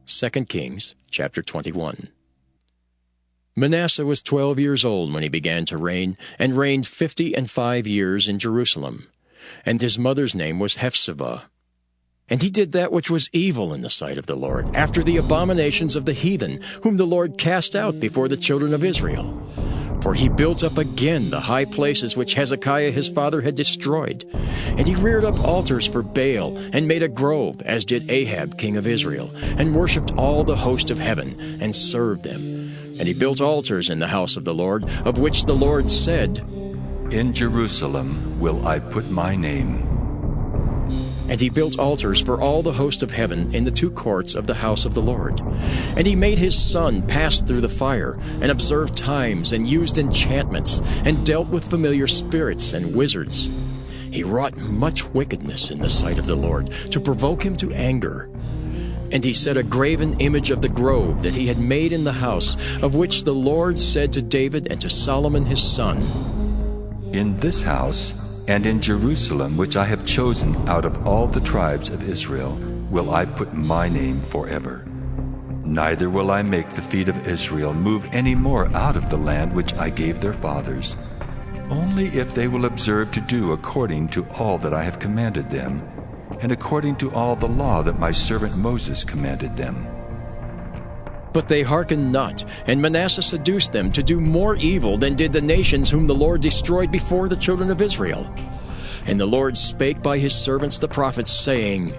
2 Kings chapter 21. Manasseh was 12 years old when he began to reign, and reigned 55 years in Jerusalem. And his mother's name was Hephzibah. And he did that which was evil in the sight of the Lord, after the abominations of the heathen, whom the Lord cast out before the children of Israel. For he built up again the high places which Hezekiah his father had destroyed. And he reared up altars for Baal, and made a grove, as did Ahab king of Israel, and worshipped all the host of heaven, and served them. And he built altars in the house of the Lord, of which the Lord said, In Jerusalem will I put my name. And he built altars for all the host of heaven in the two courts of the house of the Lord. And he made his son pass through the fire, and observed times, and used enchantments, and dealt with familiar spirits and wizards. He wrought much wickedness in the sight of the Lord, to provoke him to anger. And he set a graven image of the grove that he had made in the house, of which the Lord said to David and to Solomon his son, In this house and in Jerusalem, which I have chosen out of all the tribes of Israel, will I put my name forever. Neither will I make the feet of Israel move any more out of the land which I gave their fathers, only if they will observe to do according to all that I have commanded them, and according to all the law that my servant Moses commanded them. But they hearkened not, and Manasseh seduced them to do more evil than did the nations whom the Lord destroyed before the children of Israel. And the Lord spake by his servants the prophets, saying,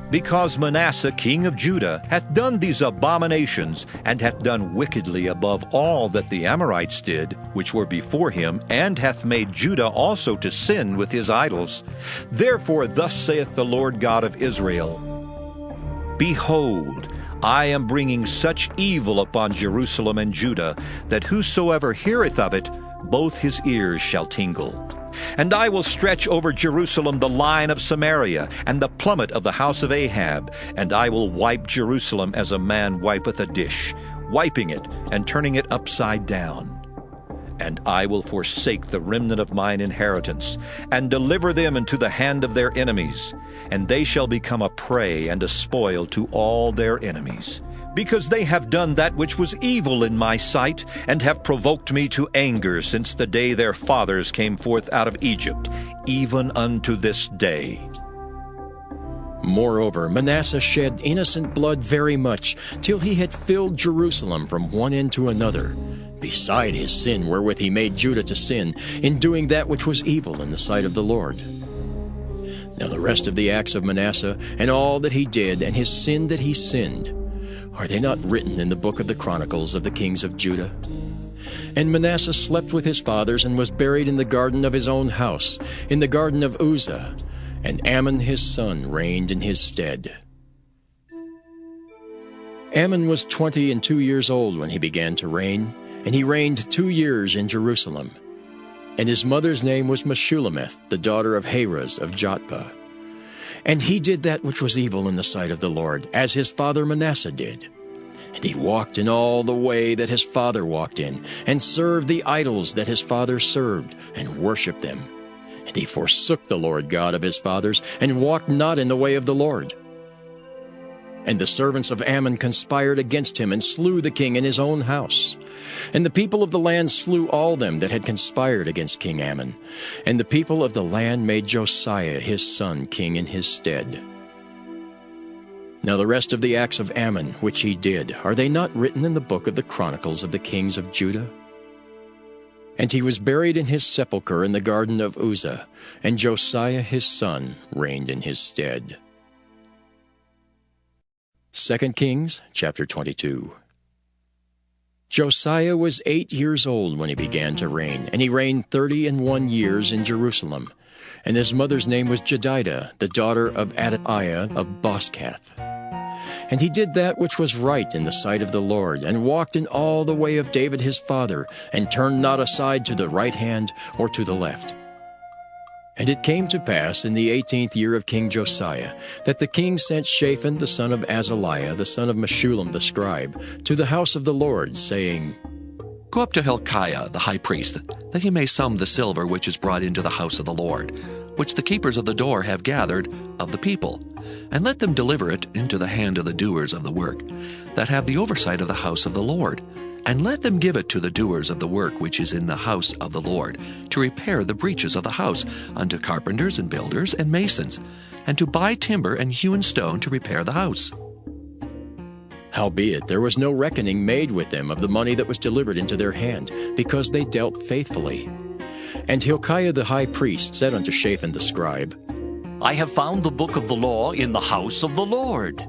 Because Manasseh king of Judah hath done these abominations, and hath done wickedly above all that the Amorites did, which were before him, and hath made Judah also to sin with his idols. Therefore thus saith the Lord God of Israel, Behold, I am bringing such evil upon Jerusalem and Judah, that whosoever heareth of it, both his ears shall tingle. And I will stretch over Jerusalem the line of Samaria, and the plummet of the house of Ahab, and I will wipe Jerusalem as a man wipeth a dish, wiping it and turning it upside down. And I will forsake the remnant of mine inheritance, and deliver them into the hand of their enemies, and they shall become a prey and a spoil to all their enemies. Because they have done that which was evil in my sight, and have provoked me to anger since the day their fathers came forth out of Egypt, even unto this day. Moreover, Manasseh shed innocent blood very much, till he had filled Jerusalem from one end to another, beside his sin wherewith he made Judah to sin, in doing that which was evil in the sight of the Lord. Now the rest of the acts of Manasseh, and all that he did, and his sin that he sinned, are they not written in the book of the Chronicles of the kings of Judah? And Manasseh slept with his fathers, and was buried in the garden of his own house, in the garden of Uzzah, and Amon his son reigned in his stead. Amon was 22 years old when he began to reign, and he reigned 2 years in Jerusalem. And his mother's name was Meshullemeth, the daughter of Harez of Jotbah. And he did that which was evil in the sight of the Lord, as his father Manasseh did. And he walked in all the way that his father walked in, and served the idols that his father served, and worshipped them. And he forsook the Lord God of his fathers, and walked not in the way of the Lord. And the servants of Ammon conspired against him, and slew the king in his own house. And the people of the land slew all them that had conspired against King Ammon. And the people of the land made Josiah his son king in his stead. Now the rest of the acts of Ammon which he did, are they not written in the book of the Chronicles of the kings of Judah? And he was buried in his sepulchre in the garden of Uzzah, and Josiah his son reigned in his stead. 2 Kings chapter 22. Josiah was 8 years old when he began to reign, and he reigned 31 years in Jerusalem. And his mother's name was Jedidah, the daughter of Adaiah of Boskath. And he did that which was right in the sight of the Lord, and walked in all the way of David his father, and turned not aside to the right hand or to the left. And it came to pass in the 18th year of King Josiah, that the king sent Shaphan the son of Azaliah, the son of Meshullam the scribe, to the house of the Lord, saying, Go up to Hilkiah the high priest, that he may sum the silver which is brought into the house of the Lord, which the keepers of the door have gathered of the people, and let them deliver it into the hand of the doers of the work, that have the oversight of the house of the Lord. And let them give it to the doers of the work which is in the house of the Lord, to repair the breaches of the house, unto carpenters and builders and masons, and to buy timber and hewn stone to repair the house. Howbeit there was no reckoning made with them of the money that was delivered into their hand, because they dealt faithfully. And Hilkiah the high priest said unto Shaphan the scribe, I have found the book of the law in the house of the Lord.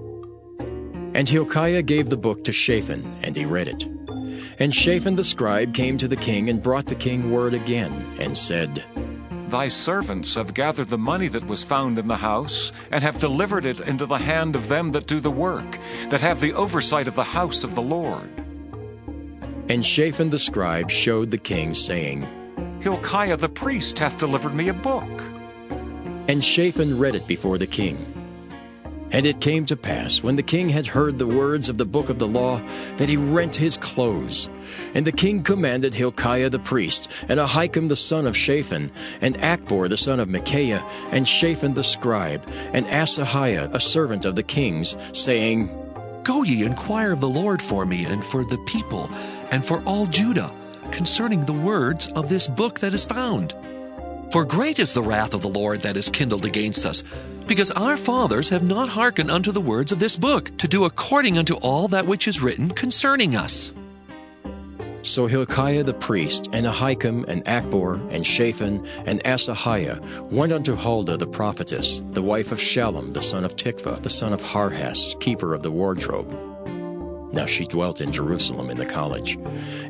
And Hilkiah gave the book to Shaphan, and he read it. And Shaphan the scribe came to the king, and brought the king word again, and said, Thy servants have gathered the money that was found in the house, and have delivered it into the hand of them that do the work, that have the oversight of the house of the Lord. And Shaphan the scribe showed the king, saying, Hilkiah the priest hath delivered me a book. And Shaphan read it before the king. And it came to pass, when the king had heard the words of the book of the law, that he rent his clothes. And the king commanded Hilkiah the priest, and Ahikam the son of Shaphan, and Achbor the son of Micaiah, and Shaphan the scribe, and Asahiah a servant of the king's, saying, Go ye, inquire of the Lord for me, and for the people, and for all Judah, concerning the words of this book that is found. For great is the wrath of the Lord that is kindled against us, because our fathers have not hearkened unto the words of this book, to do according unto all that which is written concerning us. So Hilkiah the priest, and Ahikam, and Achbor, and Shaphan, and Asahiah went unto Huldah the prophetess, the wife of Shallum the son of Tikvah, the son of Harhas, keeper of the wardrobe. Now she dwelt in Jerusalem in the college.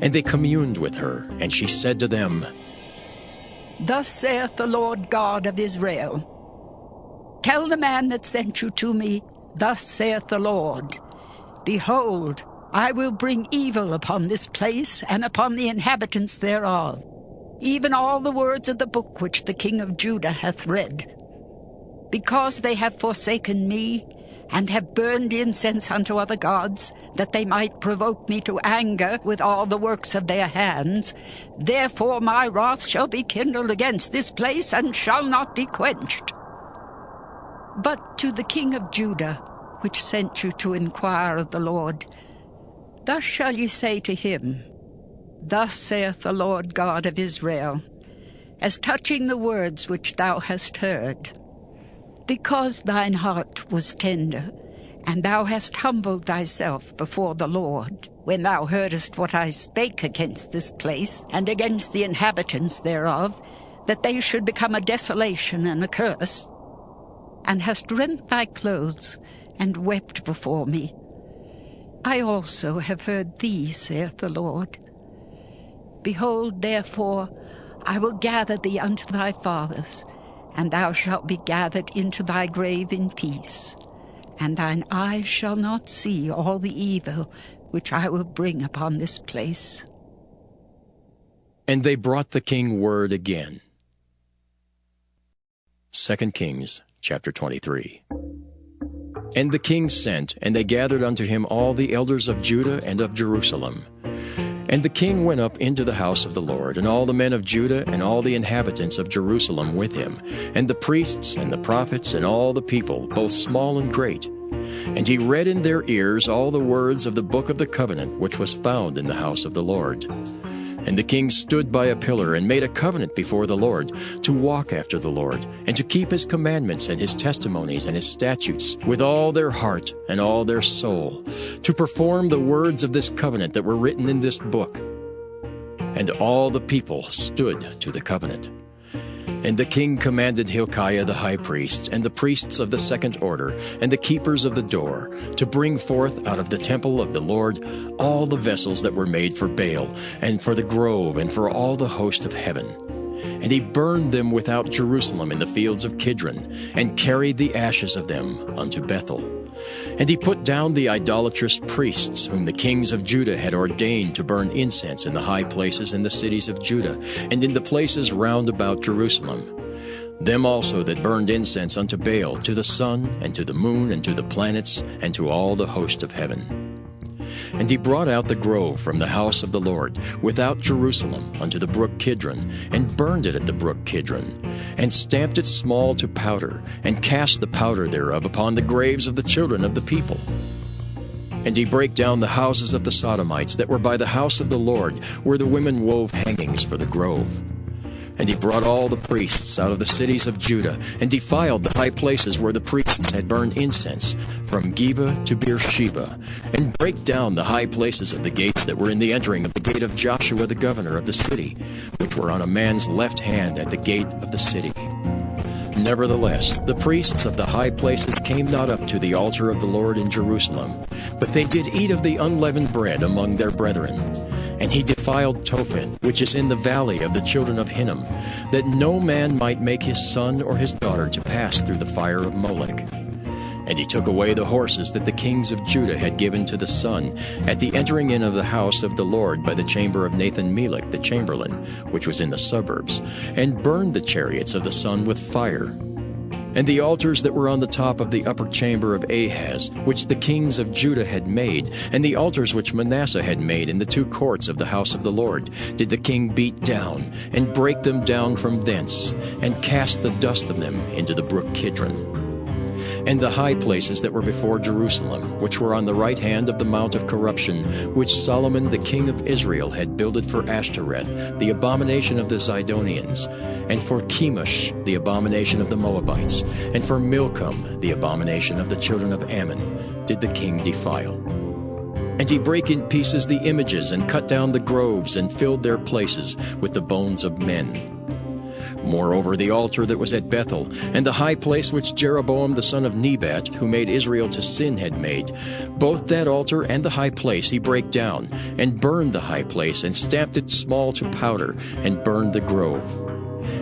And they communed with her, and she said to them, Thus saith the Lord God of Israel, Tell the man that sent you to me, Thus saith the Lord, Behold, I will bring evil upon this place and upon the inhabitants thereof, even all the words of the book which the king of Judah hath read. Because they have forsaken me, and have burned incense unto other gods, that they might provoke me to anger with all the works of their hands, therefore my wrath shall be kindled against this place, and shall not be quenched. But to the king of Judah, which sent you to inquire of the Lord, thus shall ye say to him, Thus saith the Lord God of Israel, as touching the words which thou hast heard, because thine heart was tender, and thou hast humbled thyself before the Lord, when thou heardest what I spake against this place, and against the inhabitants thereof, that they should become a desolation and a curse, and hast rent thy clothes, and wept before me, I also have heard thee, saith the Lord. Behold, therefore, I will gather thee unto thy fathers, and thou shalt be gathered into thy grave in peace, and thine eyes shall not see all the evil which I will bring upon this place. And they brought the king word again. 2 Kings chapter 23. And the king sent, and they gathered unto him all the elders of Judah and of Jerusalem. And the king went up into the house of the Lord, and all the men of Judah and all the inhabitants of Jerusalem with him, and the priests and the prophets and all the people, both small and great. And he read in their ears all the words of the book of the covenant which was found in the house of the Lord. And the king stood by a pillar and made a covenant before the Lord, to walk after the Lord, and to keep his commandments and his testimonies and his statutes with all their heart and all their soul, to perform the words of this covenant that were written in this book. And all the people stood to the covenant. And the king commanded Hilkiah the high priest, and the priests of the second order, and the keepers of the door, to bring forth out of the temple of the Lord all the vessels that were made for Baal, and for the grove, and for all the host of heaven. And he burned them without Jerusalem in the fields of Kidron, and carried the ashes of them unto Bethel. And he put down the idolatrous priests, whom the kings of Judah had ordained to burn incense in the high places in the cities of Judah, and in the places round about Jerusalem. Them also that burned incense unto Baal, to the sun, and to the moon, and to the planets, and to all the host of heaven. And he brought out the grove from the house of the Lord, without Jerusalem, unto the brook Kidron, and burned it at the brook Kidron, and stamped it small to powder, and cast the powder thereof upon the graves of the children of the people. And he brake down the houses of the Sodomites that were by the house of the Lord, where the women wove hangings for the grove. And he brought all the priests out of the cities of Judah, and defiled the high places where the priests had burned incense, from Geba to Beersheba, and brake down the high places of the gates that were in the entering of the gate of Joshua the governor of the city, which were on a man's left hand at the gate of the city. Nevertheless, the priests of the high places came not up to the altar of the Lord in Jerusalem, but they did eat of the unleavened bread among their brethren. And he defiled Topheth, which is in the valley of the children of Hinnom, that no man might make his son or his daughter to pass through the fire of Molech. And he took away the horses that the kings of Judah had given to the sun at the entering in of the house of the Lord by the chamber of Nathan-Melech the chamberlain, which was in the suburbs, and burned the chariots of the sun with fire. And the altars that were on the top of the upper chamber of Ahaz, which the kings of Judah had made, and the altars which Manasseh had made in the two courts of the house of the Lord, did the king beat down, and break them down from thence, and cast the dust of them into the brook Kidron. And the high places that were before Jerusalem, which were on the right hand of the mount of corruption, which Solomon the king of Israel had builded for Ashtoreth, the abomination of the Zidonians, and for Chemosh, the abomination of the Moabites, and for Milcom, the abomination of the children of Ammon, did the king defile. And he brake in pieces the images, and cut down the groves, and filled their places with the bones of men. Moreover, the altar that was at Bethel, and the high place which Jeroboam the son of Nebat, who made Israel to sin, had made, both that altar and the high place he brake down, and burned the high place, and stamped it small to powder, and burned the grove.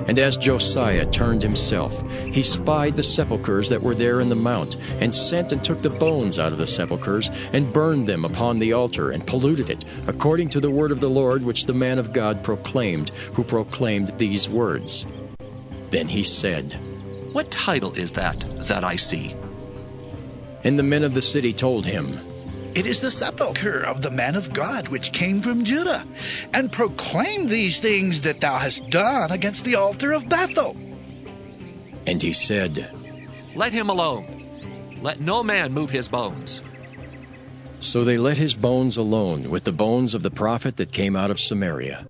And as Josiah turned himself, he spied the sepulchres that were there in the mount, and sent and took the bones out of the sepulchres, and burned them upon the altar, and polluted it, according to the word of the Lord which the man of God proclaimed, who proclaimed these words. Then he said, What title is that I see? And the men of the city told him, It is the sepulchre of the man of God which came from Judah, and proclaimed these things that thou hast done against the altar of Bethel. And he said, Let him alone. Let no man move his bones. So they let his bones alone, with the bones of the prophet that came out of Samaria.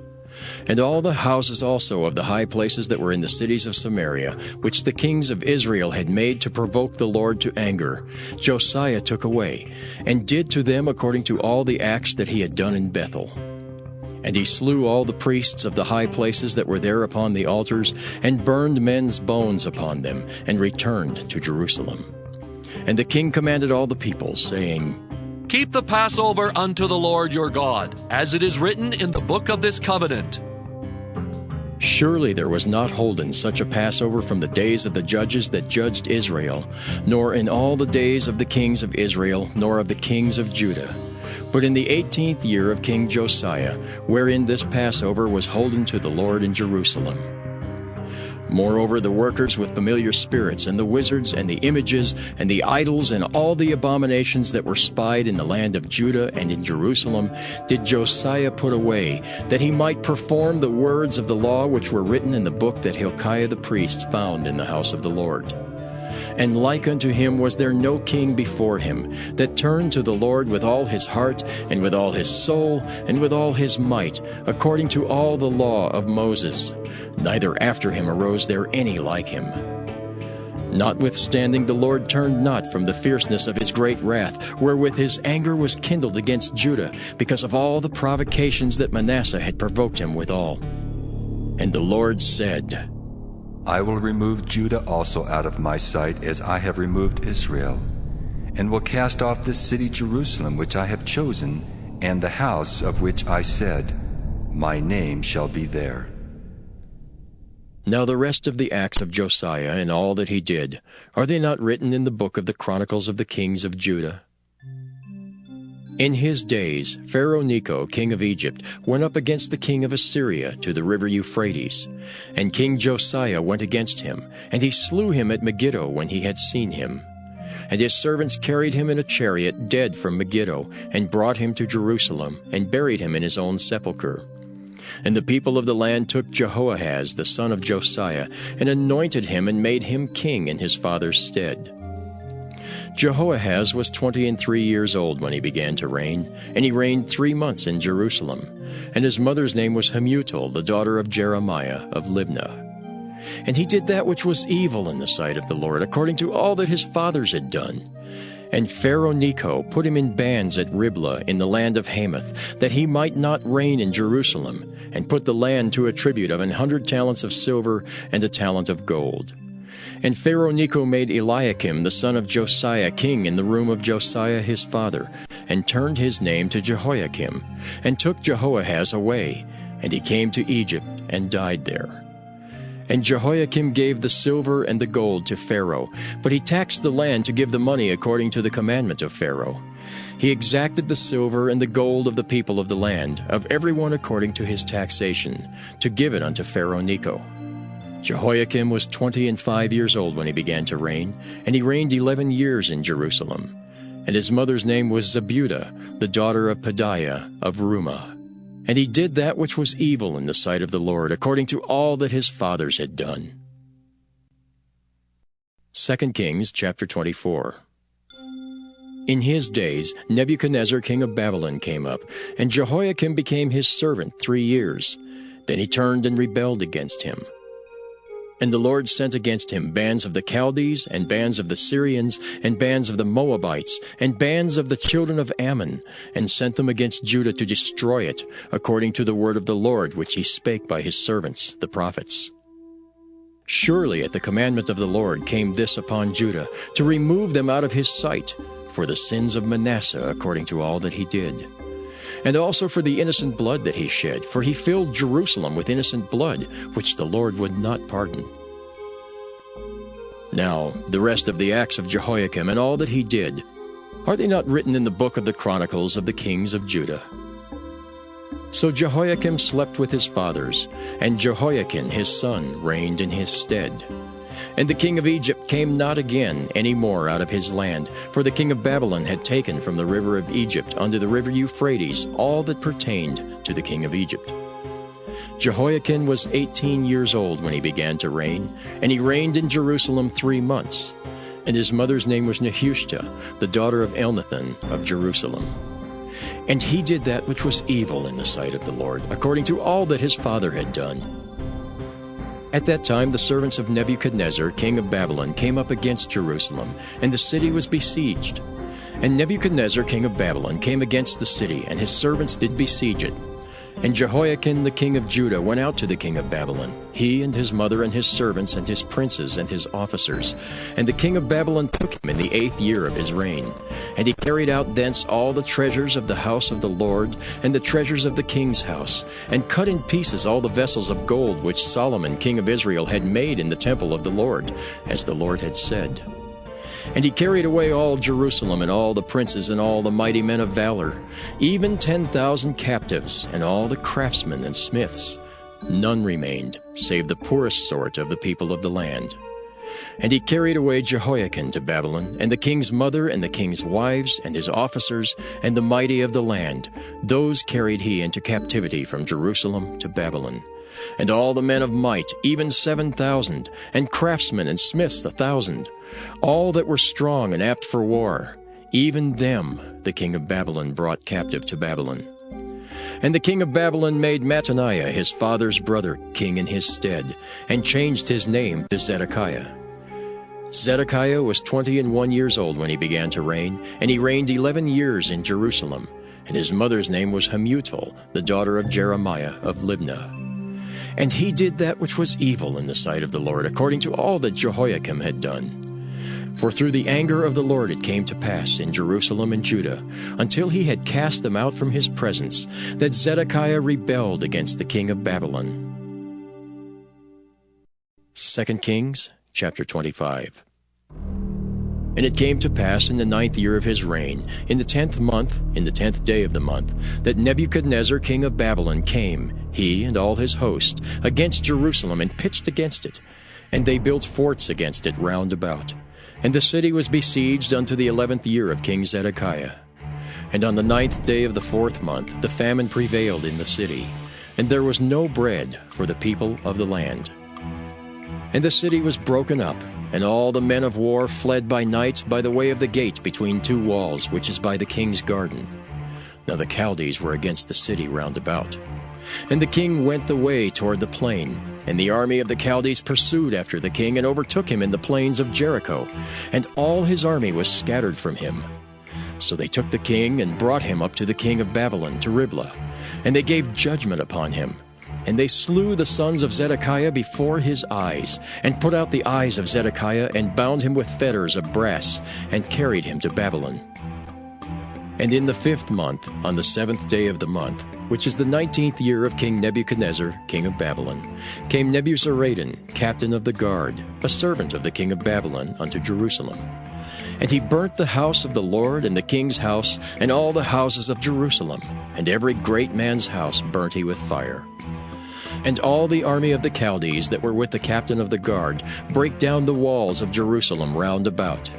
And all the houses also of the high places that were in the cities of Samaria, which the kings of Israel had made to provoke the Lord to anger, Josiah took away, and did to them according to all the acts that he had done in Bethel. And he slew all the priests of the high places that were there upon the altars, and burned men's bones upon them, and returned to Jerusalem. And the king commanded all the people, saying, Keep the Passover unto the Lord your God, as it is written in the book of this covenant. Surely there was not holden such a Passover from the days of the judges that judged Israel, nor in all the days of the kings of Israel, nor of the kings of Judah. But in the 18th year of King Josiah, wherein this Passover was holden to the Lord in Jerusalem. Moreover, the workers with familiar spirits, and the wizards, and the images, and the idols, and all the abominations that were spied in the land of Judah and in Jerusalem, did Josiah put away, that he might perform the words of the law which were written in the book that Hilkiah the priest found in the house of the Lord. And like unto him was there no king before him, that turned to the Lord with all his heart, and with all his soul, and with all his might, according to all the law of Moses. Neither after him arose there any like him. Notwithstanding, the Lord turned not from the fierceness of his great wrath, wherewith his anger was kindled against Judah, because of all the provocations that Manasseh had provoked him withal. And the Lord said, I will remove Judah also out of my sight, as I have removed Israel, and will cast off this city Jerusalem which I have chosen, and the house of which I said, My name shall be there. Now the rest of the acts of Josiah and all that he did, are they not written in the book of the Chronicles of the kings of Judah? In his days, Pharaoh Necho, king of Egypt, went up against the king of Assyria to the river Euphrates. And King Josiah went against him, and he slew him at Megiddo when he had seen him. and his servants carried him in a chariot dead from Megiddo, and brought him to Jerusalem, and buried him in his own sepulchre. And the people of the land took Jehoahaz the son of Josiah, and anointed him, and made him king in his father's stead. Jehoahaz was 23 years old when he began to reign, and he reigned 3 months in Jerusalem. And his mother's name was Hamutal, the daughter of Jeremiah of Libnah. And he did that which was evil in the sight of the Lord, according to all that his fathers had done. And Pharaoh Necho put him in bands at Riblah in the land of Hamath, that he might not reign in Jerusalem, and put the land to a tribute of 100 talents of silver and a talent of gold. And Pharaoh Necho made Eliakim the son of Josiah king in the room of Josiah his father, and turned his name to Jehoiakim, and took Jehoahaz away, and he came to Egypt and died there. And Jehoiakim gave the silver and the gold to Pharaoh, but he taxed the land to give the money according to the commandment of Pharaoh. He exacted the silver and the gold of the people of the land, of every one according to his taxation, to give it unto Pharaoh Necho. Jehoiakim was 25 years old when he began to reign, and he reigned 11 years in Jerusalem. And his mother's name was Zebudah, the daughter of Pedaiah of Rumah. And he did that which was evil in the sight of the Lord, according to all that his fathers had done. 2 Kings chapter 24. In his days Nebuchadnezzar king of Babylon came up, and Jehoiakim became his servant 3 years. Then he turned and rebelled against him. And the Lord sent against him bands of the Chaldees, and bands of the Syrians, and bands of the Moabites, and bands of the children of Ammon, and sent them against Judah to destroy it, according to the word of the Lord which he spake by his servants, the prophets. Surely at the commandment of the Lord came this upon Judah, to remove them out of his sight, for the sins of Manasseh, according to all that he did. And also for the innocent blood that he shed, for he filled Jerusalem with innocent blood, which the Lord would not pardon. Now, the rest of the acts of Jehoiakim and all that he did, are they not written in the book of the Chronicles of the kings of Judah? So Jehoiakim slept with his fathers, and Jehoiakim his son reigned in his stead. And the king of Egypt came not again any more out of his land, for the king of Babylon had taken from the river of Egypt unto the river Euphrates all that pertained to the king of Egypt. Jehoiakim was 18 years old when he began to reign, and he reigned in Jerusalem 3 months. And his mother's name was Nehushta, the daughter of Elnathan of Jerusalem. And he did that which was evil in the sight of the Lord, according to all that his father had done. At that time the servants of Nebuchadnezzar, king of Babylon, came up against Jerusalem, and the city was besieged. And Nebuchadnezzar, king of Babylon, came against the city, and his servants did besiege it. And Jehoiakim the king of Judah went out to the king of Babylon, he and his mother and his servants and his princes and his officers. And the king of Babylon took him in the 8th year of his reign. And he carried out thence all the treasures of the house of the Lord, and the treasures of the king's house, and cut in pieces all the vessels of gold which Solomon king of Israel had made in the temple of the Lord, as the Lord had said. And he carried away all Jerusalem, and all the princes, and all the mighty men of valor, even 10,000 captives, and all the craftsmen and smiths. None remained, save the poorest sort of the people of the land. And he carried away Jehoiakim to Babylon, and the king's mother, and the king's wives, and his officers, and the mighty of the land. Those carried he into captivity from Jerusalem to Babylon. And all the men of might, even 7,000, and craftsmen and smiths 1,000. All that were strong and apt for war, even them the king of Babylon brought captive to Babylon. And the king of Babylon made Mattaniah his father's brother king in his stead, and changed his name to Zedekiah. Zedekiah was 21 years old when he began to reign, and he reigned 11 years in Jerusalem. And his mother's name was Hamutal, the daughter of Jeremiah of Libnah. And he did that which was evil in the sight of the Lord, according to all that Jehoiakim had done. For through the anger of the Lord it came to pass in Jerusalem and Judah, until he had cast them out from his presence, that Zedekiah rebelled against the king of Babylon. 2 Kings chapter 25. And it came to pass in the 9th year of his reign, in the 10th month, in the 10th day of the month, that Nebuchadnezzar king of Babylon came, he and all his host, against Jerusalem, and pitched against it. And they built forts against it round about. And the city was besieged unto the 11th year of King Zedekiah. And on the 9th day of the 4th month the famine prevailed in the city, and there was no bread for the people of the land. And the city was broken up, and all the men of war fled by night by the way of the gate between two walls, which is by the king's garden. Now the Chaldees were against the city round about. And the king went the way toward the plain, and the army of the Chaldees pursued after the king, and overtook him in the plains of Jericho, and all his army was scattered from him. So they took the king, and brought him up to the king of Babylon, to Riblah, and they gave judgment upon him. And they slew the sons of Zedekiah before his eyes, and put out the eyes of Zedekiah, and bound him with fetters of brass, and carried him to Babylon. And in the 5th month, on the 7th day of the month, which is the 19th year of King Nebuchadnezzar, king of Babylon, came Nebuzaradan, captain of the guard, a servant of the king of Babylon, unto Jerusalem. And he burnt the house of the Lord, and the king's house, and all the houses of Jerusalem, and every great man's house burnt he with fire. And all the army of the Chaldees that were with the captain of the guard brake down the walls of Jerusalem round about.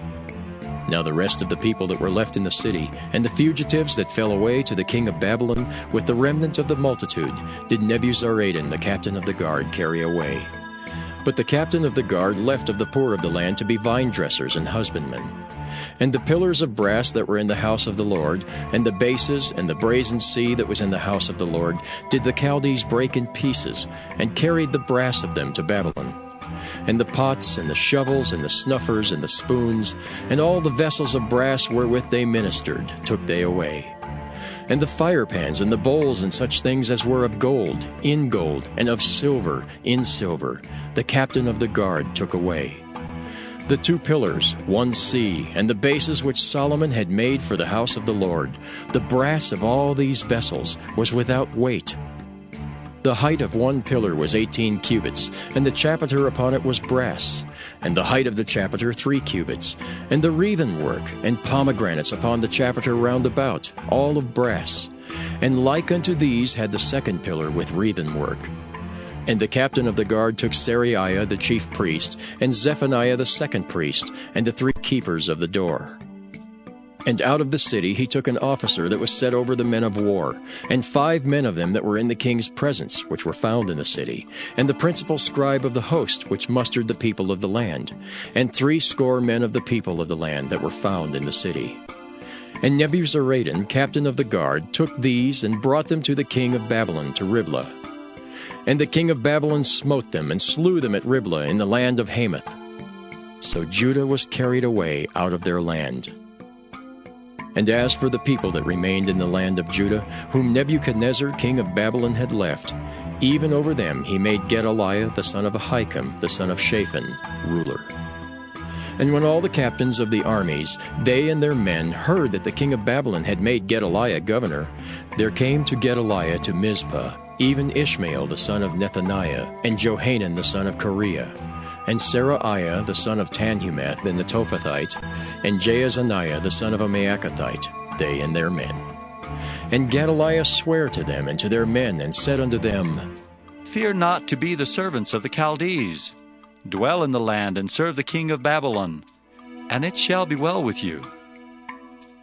Now the rest of the people that were left in the city, and the fugitives that fell away to the king of Babylon, with the remnant of the multitude, did Nebuzaradan the captain of the guard carry away. But the captain of the guard left of the poor of the land to be vine dressers and husbandmen. And the pillars of brass that were in the house of the Lord, and the bases, and the brazen sea that was in the house of the Lord, did the Chaldees break in pieces, and carried the brass of them to Babylon. And the pots, and the shovels, and the snuffers, and the spoons, and all the vessels of brass wherewith they ministered, took they away. And the firepans, and the bowls, and such things as were of gold, in gold, and of silver, in silver, the captain of the guard took away. The 2 pillars, 1 sea, and the bases which Solomon had made for the house of the Lord, the brass of all these vessels was without weight. The height of 1 pillar was 18 cubits, and the chapiter upon it was brass, and the height of the chapiter 3 cubits, and the wreathen work and pomegranates upon the chapiter round about, all of brass. And like unto these had the 2nd pillar with wreathen work. And the captain of the guard took Seraiah the chief priest, and Zephaniah the 2nd priest, and the 3 keepers of the door. And out of the city he took an officer that was set over the men of war, and 5 men of them that were in the king's presence, which were found in the city, and the principal scribe of the host, which mustered the people of the land, and 60 men of the people of the land that were found in the city. And Nebuzaradan, captain of the guard, took these, and brought them to the king of Babylon, to Riblah. And the king of Babylon smote them, and slew them at Riblah in the land of Hamath. So Judah was carried away out of their land. And as for the people that remained in the land of Judah, whom Nebuchadnezzar king of Babylon had left, even over them he made Gedaliah the son of Ahikam, the son of Shaphan, ruler. And when all the captains of the armies, they and their men, heard that the king of Babylon had made Gedaliah governor, there came to Gedaliah to Mizpah even Ishmael the son of Nethaniah, and Johanan the son of Kareah, and Seraiah the son of Tanhumeth the Netophathite, and Jaazaniah the son of a Maacathite, they and their men. And Gedaliah sware to them and to their men, and said unto them, Fear not to be the servants of the Chaldees. Dwell in the land, and serve the king of Babylon, and it shall be well with you.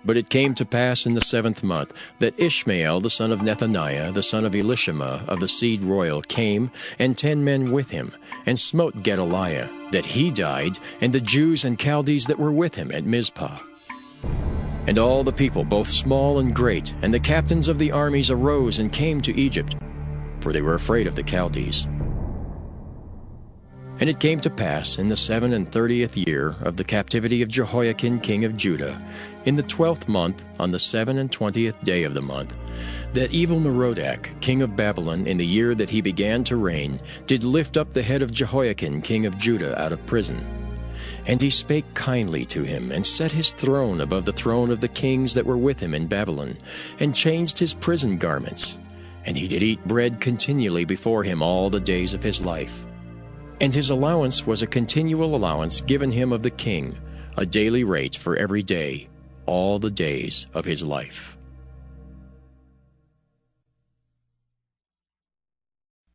But it came to pass in the 7th month that Ishmael the son of Nethaniah, the son of Elishama of the seed royal, came, and 10 men with him, and smote Gedaliah, that he died, and the Jews and Chaldees that were with him at Mizpah. And all the people, both small and great, and the captains of the armies arose and came to Egypt, for they were afraid of the Chaldees. And it came to pass in the 37th year of the captivity of Jehoiakim king of Judah, in the 12th month, on the 27th day of the month, that Evil-Merodach king of Babylon, in the year that he began to reign, did lift up the head of Jehoiakim king of Judah out of prison. And he spake kindly to him, and set his throne above the throne of the kings that were with him in Babylon, and changed his prison garments. And he did eat bread continually before him all the days of his life. And his allowance was a continual allowance given him of the king, a daily rate for every day, all the days of his life.